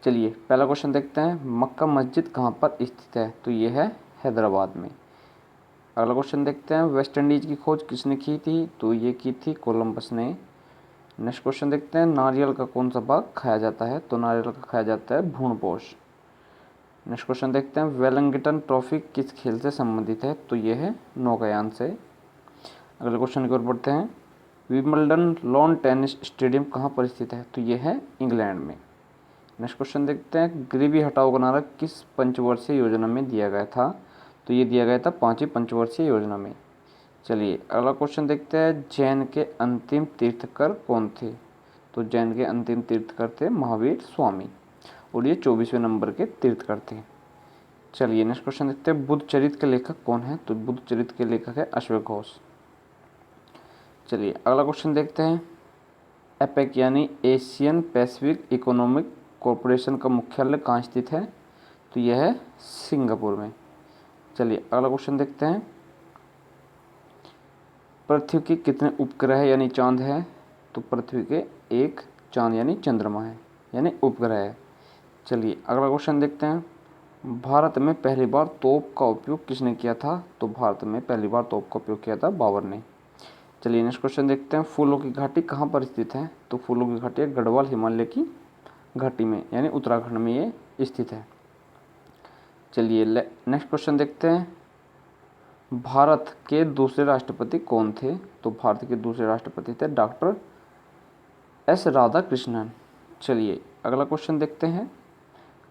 चलिए पहला क्वेश्चन देखते हैं, मक्का मस्जिद कहाँ पर स्थित है? तो ये है हैदराबाद में। अगला क्वेश्चन देखते हैं, वेस्ट इंडीज़ की खोज किसने की थी? तो ये की थी कोलंबस ने। नेक्स्ट क्वेश्चन देखते हैं, नारियल का कौन सा भाग खाया जाता है? तो नारियल का खाया जाता है भ्रूणपोष। नेक्स्ट क्वेश्चन देखते हैं, वेलिंगटन ट्रॉफी किस खेल से संबंधित है? तो ये है नौकायान से। अगले क्वेश्चन की ओर बढ़ते हैं, विंबलडन लॉन टेनिस स्टेडियम कहाँ पर स्थित है? तो ये है इंग्लैंड में। नेक्स्ट क्वेश्चन देखते हैं, गरीबी हटाओ का नारा किस पंचवर्षीय योजना में दिया गया था? तो ये दिया गया था 5वीं पंचवर्षीय योजना में। चलिए अगला क्वेश्चन देखते हैं, जैन के अंतिम तीर्थकर कौन थे? तो जैन के अंतिम तीर्थकर थे महावीर स्वामी, और ये 24वें नंबर के तीर्थकर थे। चलिए नेक्स्ट क्वेश्चन देखते हैं, बुद्ध चरित्र के लेखक कौन है? तो बुद्ध चरित्र के लेखक है अश्वघोष। चलिए अगला क्वेश्चन देखते हैं, एपेक यानी एशियन पैसिफिक इकोनॉमिक कॉरपोरेशन का मुख्यालय कहाँ स्थित है? तो यह है सिंगापुर में। चलिए अगला क्वेश्चन देखते हैं, पृथ्वी के कितने उपग्रह यानी चांद है? तो पृथ्वी के एक चांद यानी चंद्रमा है, यानी उपग्रह है। चलिए अगला क्वेश्चन देखते हैं, भारत में पहली बार तोप का उपयोग किसने किया था? तो भारत में पहली बार तोप का उपयोग किया था बाबर ने। चलिए नेक्स्ट क्वेश्चन देखते हैं, फूलों की घाटी कहाँ पर स्थित है? तो फूलों की घाटी गढ़वाल हिमालय की घाटी में, यानी उत्तराखंड में ये स्थित है। चलिए नेक्स्ट क्वेश्चन देखते हैं, भारत के दूसरे राष्ट्रपति कौन थे? तो भारत के दूसरे राष्ट्रपति थे डॉक्टर एस राधाकृष्णन। चलिए अगला क्वेश्चन देखते हैं,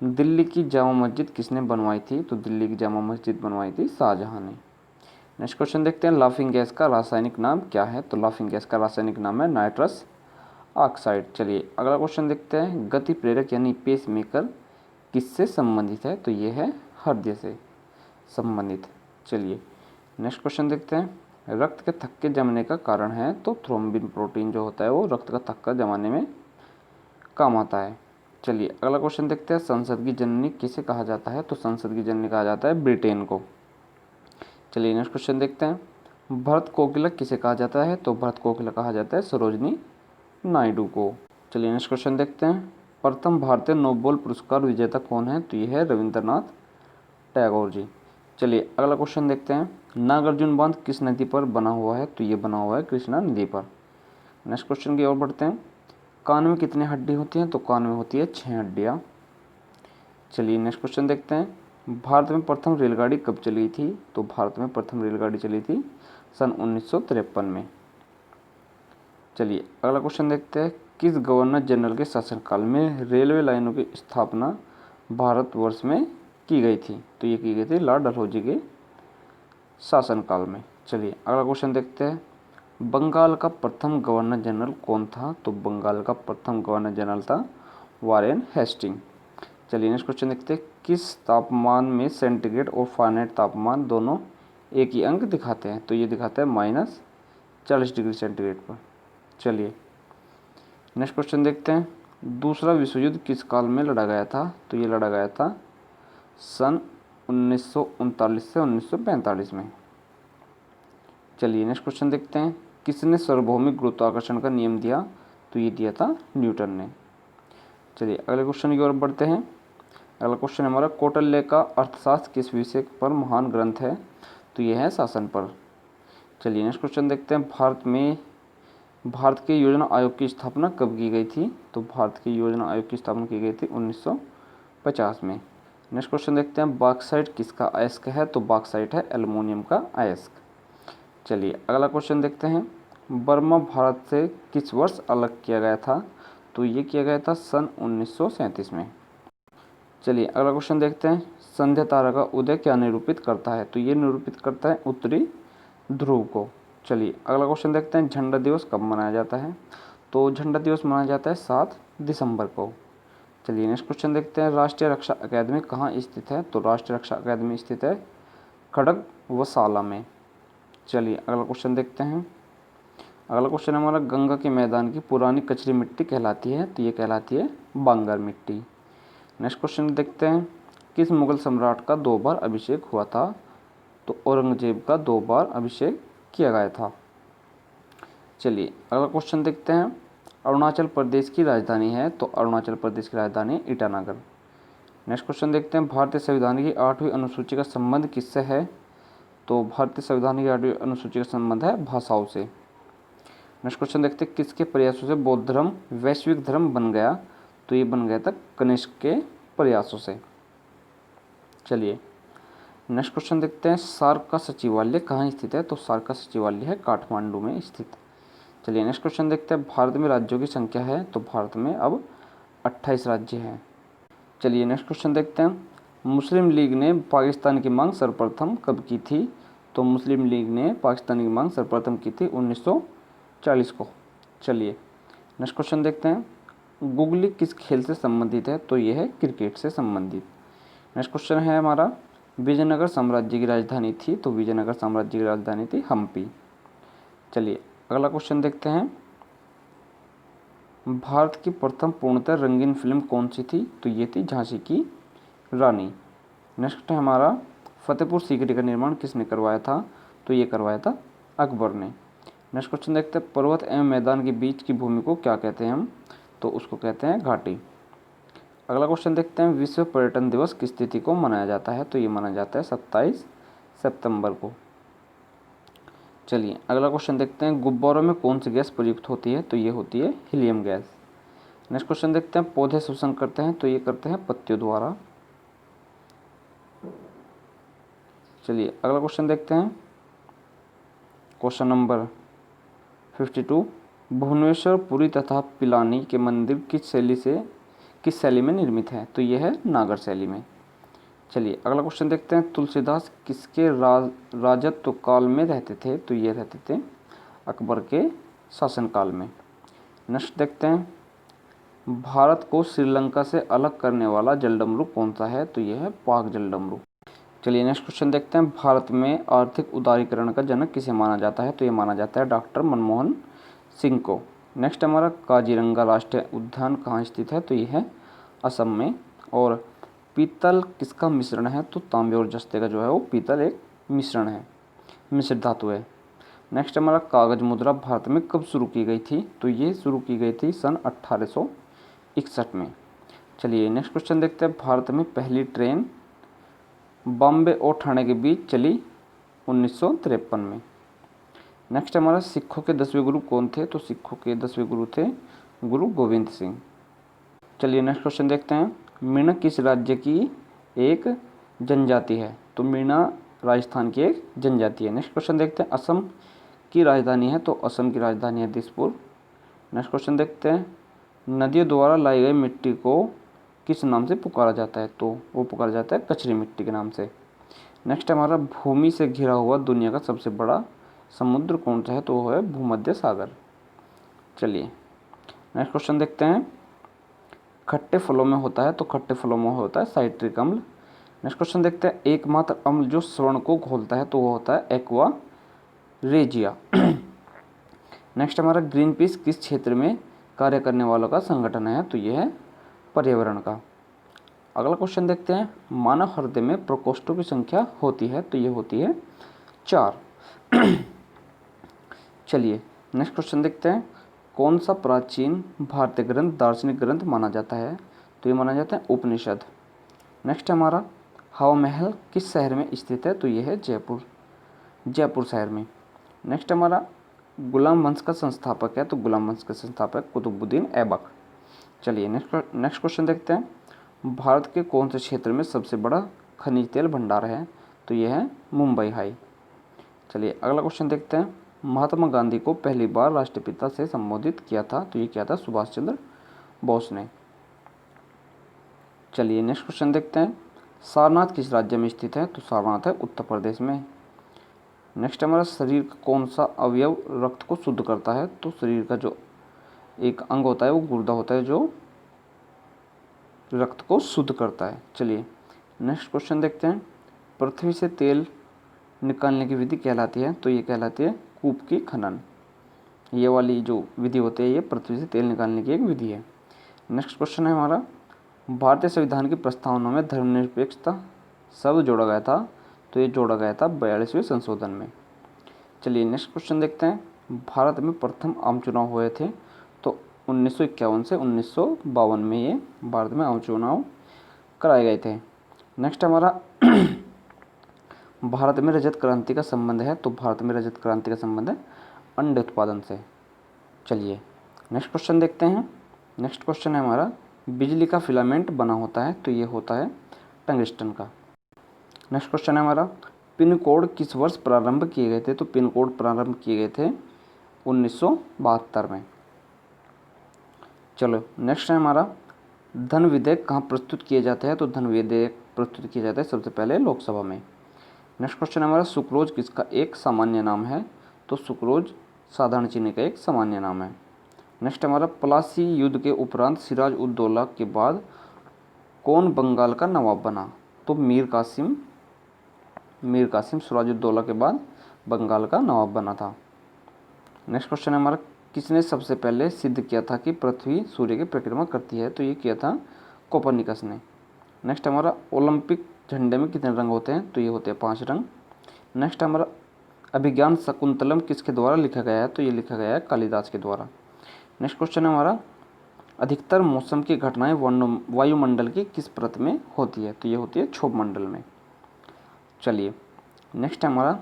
दिल्ली की जामा मस्जिद किसने बनवाई थी? तो दिल्ली की जामा मस्जिद बनवाई थी शाहजहां ने। नेक्स्ट क्वेश्चन देखते हैं, लाफिंग गैस का रासायनिक नाम क्या है? तो लाफिंग गैस का रासायनिक नाम है नाइट्रस ऑक्साइड। चलिए अगला क्वेश्चन देखते हैं, गति प्रेरक यानी पेस मेकर किससे संबंधित है? तो ये है हृदय से संबंधित। चलिए नेक्स्ट क्वेश्चन देखते हैं, रक्त के थक्के जमने का कारण है? तो थ्रोम्बिन प्रोटीन जो होता है वो रक्त का थक्का जमाने में काम आता है। चलिए अगला क्वेश्चन देखते हैं, संसद की जननी किसे कहा जाता है? तो संसद की जननी कहा जाता है ब्रिटेन को। चलिए नेक्स्ट क्वेश्चन देखते हैं, भरत कोकिला किसे कहा जाता है? तो भरत कोकिला कहा जाता है सरोजनी नायडू को। चलिए नेक्स्ट क्वेश्चन देखते हैं, प्रथम भारतीय नोबेल पुरस्कार विजेता कौन है? तो ये है रविंद्रनाथ टैगोर जी। चलिए अगला क्वेश्चन देखते हैं, नागार्जुन बांध किस नदी पर बना हुआ है? तो ये बना हुआ है कृष्णा नदी पर। नेक्स्ट क्वेश्चन की ओर बढ़ते हैं, कान में कितनी हड्डी होती हैं? तो कान में होती है 6 हड्डियाँ। चलिए नेक्स्ट क्वेश्चन देखते हैं, भारत में प्रथम रेलगाड़ी कब चली थी? तो भारत में प्रथम रेलगाड़ी चली थी सन 1953 में। चलिए अगला क्वेश्चन देखते हैं, किस गवर्नर जनरल के शासनकाल में रेलवे लाइनों की स्थापना भारतवर्ष में की गई थी? तो ये की गई थी लॉर्ड डलहौजी के शासनकाल में। चलिए अगला क्वेश्चन देखते हैं, बंगाल का प्रथम गवर्नर जनरल कौन था? तो बंगाल का प्रथम गवर्नर जनरल था वारेन हेस्टिंग। चलिए नेक्स्ट क्वेश्चन देखते हैं, किस तापमान में सेंटीग्रेड और फ़ारेनहाइट तापमान दोनों एक ही अंक दिखाते हैं? तो ये दिखाता है -40 डिग्री सेंटीग्रेड पर। चलिए नेक्स्ट क्वेश्चन देखते हैं, दूसरा विश्व युद्ध किस काल में लड़ा गया था? तो ये लड़ा गया था सन 1939 से 1945 में। चलिए नेक्स्ट क्वेश्चन देखते हैं, किसने सार्वभौमिक गुरुत्वाकर्षण का नियम दिया? तो ये दिया था न्यूटन ने। चलिए अगले क्वेश्चन की ओर बढ़ते हैं। अगला क्वेश्चन हमारा, कौटिल्य का अर्थशास्त्र किस विषय पर महान ग्रंथ है? तो ये है शासन पर। चलिए नेक्स्ट क्वेश्चन देखते हैं, भारत के योजना आयोग की स्थापना कब की गई थी? तो भारत के योजना आयोग की स्थापना की गई थी 1950 में। नेक्स्ट क्वेश्चन देखते हैं, बॉक्साइट किसका अयस्क है? तो बॉक्साइट है एल्युमिनियम का अयस्क। चलिए अगला क्वेश्चन देखते हैं, बर्मा भारत से किस वर्ष अलग किया गया था? तो ये किया गया था सन 1937 में। चलिए अगला क्वेश्चन देखते हैं, संध्या तारा का उदय क्या निरूपित करता है? तो ये निरूपित करता है उत्तरी ध्रुव को। चलिए अगला क्वेश्चन देखते हैं, झंडा दिवस कब मनाया जाता है? तो झंडा दिवस मनाया जाता है 7 दिसंबर को। चलिए नेक्स्ट क्वेश्चन देखते हैं, राष्ट्रीय रक्षा अकादमी कहाँ स्थित है? तो राष्ट्रीय रक्षा अकादमी स्थित है खड़गवसाला में। चलिए अगला क्वेश्चन देखते हैं, अगला क्वेश्चन हमारा, गंगा के मैदान की पुरानी कचरी मिट्टी कहलाती है? तो ये कहलाती है बांगर मिट्टी। नेक्स्ट क्वेश्चन देखते हैं, किस मुगल सम्राट का 2 बार अभिषेक हुआ था? तो औरंगजेब का 2 बार अभिषेक किया गया था। चलिए अगला क्वेश्चन देखते हैं, अरुणाचल प्रदेश की राजधानी है? तो अरुणाचल प्रदेश की राजधानी ईटानगर। नेक्स्ट क्वेश्चन देखते हैं, भारतीय संविधान की 8वीं अनुसूची का संबंध किससे है? तो भारतीय संविधान की 8वीं अनुसूची का संबंध है भाषाओं से। नेक्स्ट क्वेश्चन देखते हैं, किसके प्रयासों से बौद्ध धर्म वैश्विक धर्म बन गया? तो ये बन गया था कनिष्क के प्रयासों से। चलिए नेक्स्ट क्वेश्चन देखते हैं, सार्क का सचिवालय कहाँ स्थित है? तो सार्क का सचिवालय है काठमांडू में स्थित। चलिए नेक्स्ट क्वेश्चन देखते हैं, भारत में राज्यों की संख्या है? तो भारत में अब 28 राज्य हैं। चलिए नेक्स्ट क्वेश्चन देखते हैं, मुस्लिम लीग ने पाकिस्तान की मांग सर्वप्रथम कब की थी? तो मुस्लिम लीग ने पाकिस्तान की मांग सर्वप्रथम की थी 1940 को। चलिए नेक्स्ट क्वेश्चन देखते हैं, गुगली किस खेल से संबंधित है? तो यह है क्रिकेट से संबंधित। नेक्स्ट क्वेश्चन है हमारा, विजयनगर साम्राज्य की राजधानी थी? तो विजयनगर साम्राज्य की राजधानी थी हम्पी। चलिए अगला क्वेश्चन देखते हैं, भारत की प्रथम पूर्णतः रंगीन फिल्म कौन सी थी? तो ये थी झांसी की रानी। नेक्स्ट है हमारा, फतेहपुर सीकरी का निर्माण किसने करवाया था? तो ये करवाया था अकबर ने। नेक्स्ट क्वेश्चन देखते हैं, पर्वत एवं मैदान के बीच की भूमि को क्या कहते हैं हम? तो उसको कहते हैं घाटी। अगला क्वेश्चन देखते हैं, विश्व पर्यटन दिवस किस तिथि को मनाया जाता है? तो ये मनाया जाता है 27 सितंबर को। चलिए अगला क्वेश्चन देखते हैं, गुब्बारों में कौन सी गैस प्रयुक्त होती है? तो ये होती है हीलियम गैस। नेक्स्ट क्वेश्चन देखते हैं, पौधे श्वसन करते हैं? तो ये करते हैं पत्तियों द्वारा। चलिए अगला क्वेश्चन देखते हैं, क्वेश्चन नंबर 52, भुवनेश्वर पुरी तथा पिलानी के मंदिर किस शैली में निर्मित है? तो यह है नागर शैली में। चलिए अगला क्वेश्चन देखते हैं, तुलसीदास किसके राजत्व काल में रहते थे? तो ये रहते थे अकबर के शासनकाल में। नेक्स्ट देखते हैं, भारत को श्रीलंका से अलग करने वाला जलडमरू कौन सा है? तो यह है पाक जलडमरू। चलिए नेक्स्ट क्वेश्चन देखते हैं, भारत में आर्थिक उदारीकरण का जनक किसे माना जाता है? तो ये माना जाता है डॉक्टर मनमोहन सिंह को। नेक्स्ट हमारा, काजीरंगा राष्ट्रीय उद्यान कहाँ स्थित है? तो ये है असम में। और पीतल किसका मिश्रण है? तो तांबे और जस्ते का जो है वो पीतल एक मिश्रण है, मिश्रित धातु है। नेक्स्ट हमारा, कागज मुद्रा भारत में कब शुरू की गई थी? तो ये शुरू की गई थी सन 1861 में। चलिए नेक्स्ट क्वेश्चन देखते हैं, भारत में पहली ट्रेन बॉम्बे और ठाणे के बीच चली 1953 में। नेक्स्ट हमारा, सिखों के 10वें गुरु कौन थे? तो सिखों के 10वें गुरु थे गुरु गोविंद सिंह। चलिए नेक्स्ट क्वेश्चन देखते हैं, मीणा किस राज्य की एक जनजाति है? तो मीणा राजस्थान की एक जनजाति है। नेक्स्ट क्वेश्चन देखते हैं, असम की राजधानी है? तो असम की राजधानी है दिसपुर। नेक्स्ट क्वेश्चन देखते हैं, नदियों द्वारा लाई गई मिट्टी को किस नाम से पुकारा जाता है? तो वो पुकारा जाता है कचरी मिट्टी के नाम से। नेक्स्ट हमारा, भूमि से घिरा हुआ दुनिया का सबसे बड़ा समुद्र कौन सा है? तो वो है भूमध्य सागर। चलिए नेक्स्ट क्वेश्चन देखते हैं, खट्टे फलों में होता है? तो खट्टे फलों में होता है साइट्रिक अम्ल। नेक्स्ट क्वेश्चन देखते हैं, एकमात्र अम्ल जो स्वर्ण को घोलता है? तो वो होता है एक्वा रेजिया। नेक्स्ट हमारा, ग्रीन पीस किस क्षेत्र में कार्य करने वालों का संगठन है? तो ये है पर्यावरण का। अगला क्वेश्चन देखते हैं, मानव हृदय में प्रकोष्ठों की संख्या होती है? तो ये होती है 4। चलिए नेक्स्ट क्वेश्चन देखते हैं, कौन सा प्राचीन भारतीय ग्रंथ दार्शनिक ग्रंथ माना जाता है? तो ये माना जाता है उपनिषद। नेक्स्ट हमारा, हवा महल किस शहर में स्थित है? तो ये है जयपुर शहर में। नेक्स्ट हमारा, गुलाम वंश का संस्थापक है? तो गुलाम वंश के संस्थापक कुतुबुद्दीन ऐबक। चलिए नेक्स्ट क्वेश्चन देखते हैं, भारत के कौन से क्षेत्र में सबसे बड़ा खनिज तेल भंडार है? तो ये है मुंबई हाई। चलिए अगला क्वेश्चन देखते हैं, महात्मा गांधी को पहली बार राष्ट्रपिता से संबोधित किया था? तो ये किया था सुभाष चंद्र बोस ने। चलिए नेक्स्ट क्वेश्चन देखते हैं, सारनाथ किस राज्य में स्थित है? तो सारनाथ है उत्तर प्रदेश में। नेक्स्ट हमारा, शरीर का कौन सा अवयव रक्त को शुद्ध करता है? तो शरीर का जो एक अंग होता है वो गुर्दा होता है जो रक्त को शुद्ध करता है। चलिए नेक्स्ट क्वेश्चन देखते हैं, पृथ्वी से तेल निकालने की विधि कहलाती है? तो ये कहलाती है कूप की खनन। ये वाली जो विधि होती है ये पृथ्वी से तेल निकालने की एक विधि है। नेक्स्ट क्वेश्चन है हमारा, भारतीय संविधान की प्रस्तावना में धर्मनिरपेक्षता शब्द जोड़ा गया था? तो ये जोड़ा गया था 42वें संशोधन में। चलिए नेक्स्ट क्वेश्चन देखते हैं, भारत में प्रथम आम चुनाव हुए थे? तो 1951 से 1952 में ये भारत में आम चुनाव कराए गए थे। नेक्स्ट हमारा भारत में रजत क्रांति का संबंध है, तो भारत में रजत क्रांति का संबंध है अंडे उत्पादन से। चलिए नेक्स्ट क्वेश्चन देखते हैं। नेक्स्ट क्वेश्चन है हमारा, बिजली का फिलामेंट बना होता है, तो ये होता है टंगस्टन का। नेक्स्ट क्वेश्चन है हमारा, पिन कोड किस वर्ष प्रारंभ किए गए थे, तो पिन कोड प्रारंभ किए गए थे 1972 में। चलो नेक्स्ट है हमारा, धन विधेयक कहाँ प्रस्तुत किए जाते हैं, तो धन विधेयक प्रस्तुत किए जाते हैं सबसे पहले लोकसभा में। नेक्स्ट क्वेश्चन है हमारा, सुक्रोज किसका एक सामान्य नाम है, तो सुक्रोज साधारण चीनी का एक सामान्य नाम है। नेक्स्ट हमारा, प्लासी युद्ध के उपरांत सिराज उद दौला के बाद कौन बंगाल का नवाब बना, तो मीर कासिम सिराज उद दौला के बाद बंगाल का नवाब बना था। नेक्स्ट क्वेश्चन है हमारा, किसने सबसे पहले सिद्ध किया था कि पृथ्वी सूर्य की परिक्रमा करती है, तो ये किया था कोपरनिकस ने। नेक्स्ट हमारा, ओलंपिक झंडे में कितने रंग होते हैं, तो ये होते हैं 5 रंग। नेक्स्ट हमारा, अभिज्ञान शकुंतलम किसके द्वारा लिखा गया है, तो ये लिखा गया है कालिदास के द्वारा। नेक्स्ट क्वेश्चन है हमारा, अधिकतर मौसम की घटनाएं वायुमंडल की किस परत में होती है, तो ये होती है क्षोभ मंडल में। चलिए नेक्स्ट हमारा,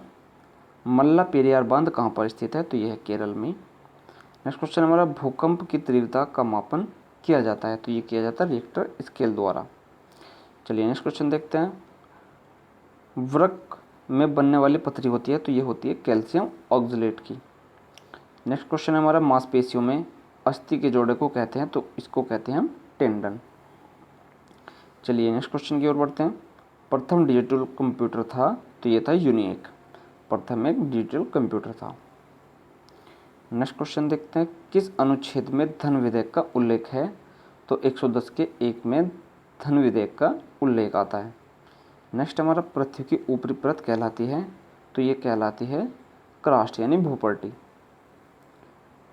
मल्ला पेरियार बांध कहाँ पर स्थित है, तो यह है केरल में। नेक्स्ट क्वेश्चन हमारा, भूकंप की तीव्रता का मापन किया जाता है, तो ये किया जाता है रिक्टर स्केल द्वारा। चलिए नेक्स्ट क्वेश्चन देखते हैं, वृक्क में बनने वाली पथरी होती है, तो ये होती है कैल्शियम ऑक्सलेट की। नेक्स्ट क्वेश्चन है हमारा, मांसपेशियों में अस्थि के जोड़े को कहते हैं, तो इसको कहते हैं हम टेंडन। चलिए नेक्स्ट क्वेश्चन की ओर बढ़ते हैं, प्रथम डिजिटल कंप्यूटर था, तो ये था यूनिएक, प्रथम एक डिजिटल कंप्यूटर था। नेक्स्ट क्वेश्चन देखते हैं, किस अनुच्छेद में धन विधेयक का उल्लेख है, तो 110 के 1 में धन विधेयक का उल्लेख आता है। नेक्स्ट हमारा, पृथ्वी की ऊपरी परत कहलाती है, तो ये कहलाती है क्रास्ट यानी भूपट्टी।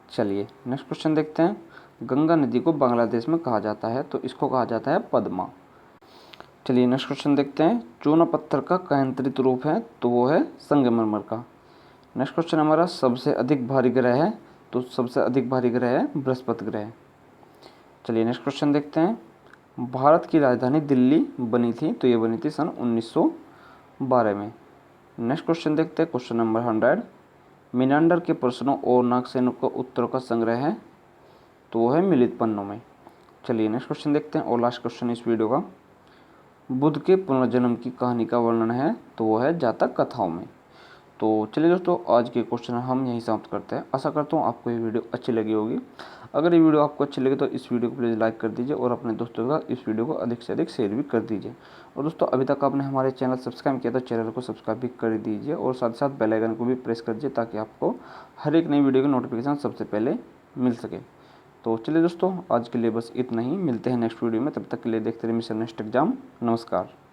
चलिए नेक्स्ट क्वेश्चन देखते हैं, गंगा नदी को बांग्लादेश में कहा जाता है, तो इसको कहा जाता है पद्मा। चलिए नेक्स्ट क्वेश्चन देखते हैं, चूना पत्थर का कायांतरित रूप है, तो वो है संगमरमर का। नेक्स्ट क्वेश्चन हमारा, सबसे अधिक भारी ग्रह है, तो सबसे अधिक भारी ग्रह है बृहस्पति ग्रह। चलिए नेक्स्ट क्वेश्चन देखते हैं, भारत की राजधानी दिल्ली बनी थी, तो ये बनी थी सन 1912 में। नेक्स्ट क्वेश्चन देखते हैं, क्वेश्चन नंबर 100, मिनांडर के प्रश्नों और नागसेन को उत्तरों का संग्रह है, तो वो है मिलित पन्नों में। चलिए नेक्स्ट क्वेश्चन देखते हैं और लास्ट क्वेश्चन इस वीडियो का, बुद्ध के पुनर्जन्म की कहानी का वर्णन है, तो वो है जातक कथाओं में। तो चलिए दोस्तों, आज के क्वेश्चन हम यहीं समाप्त करते हैं। आशा करता हूँ आपको ये वीडियो अच्छी लगी होगी। अगर ये वीडियो आपको अच्छी लगे तो इस वीडियो को प्लीज़ लाइक कर दीजिए और अपने दोस्तों के साथ इस वीडियो को अधिक से अधिक शेयर भी कर दीजिए। और दोस्तों, अभी तक आपने हमारे चैनल सब्सक्राइब किया तो चैनल को सब्सक्राइब भी कर दीजिए और साथ ही साथ बेल आइकन को भी प्रेस कर दीजिए ताकि आपको हर एक नई वीडियो की नोटिफिकेशन सबसे पहले मिल सके। तो चलिए दोस्तों, आज के लिए बस इतना ही। मिलते हैं नेक्स्ट वीडियो में, तब तक के लिए देखते रहिए मिशन नेक्स्ट एग्जाम। नमस्कार।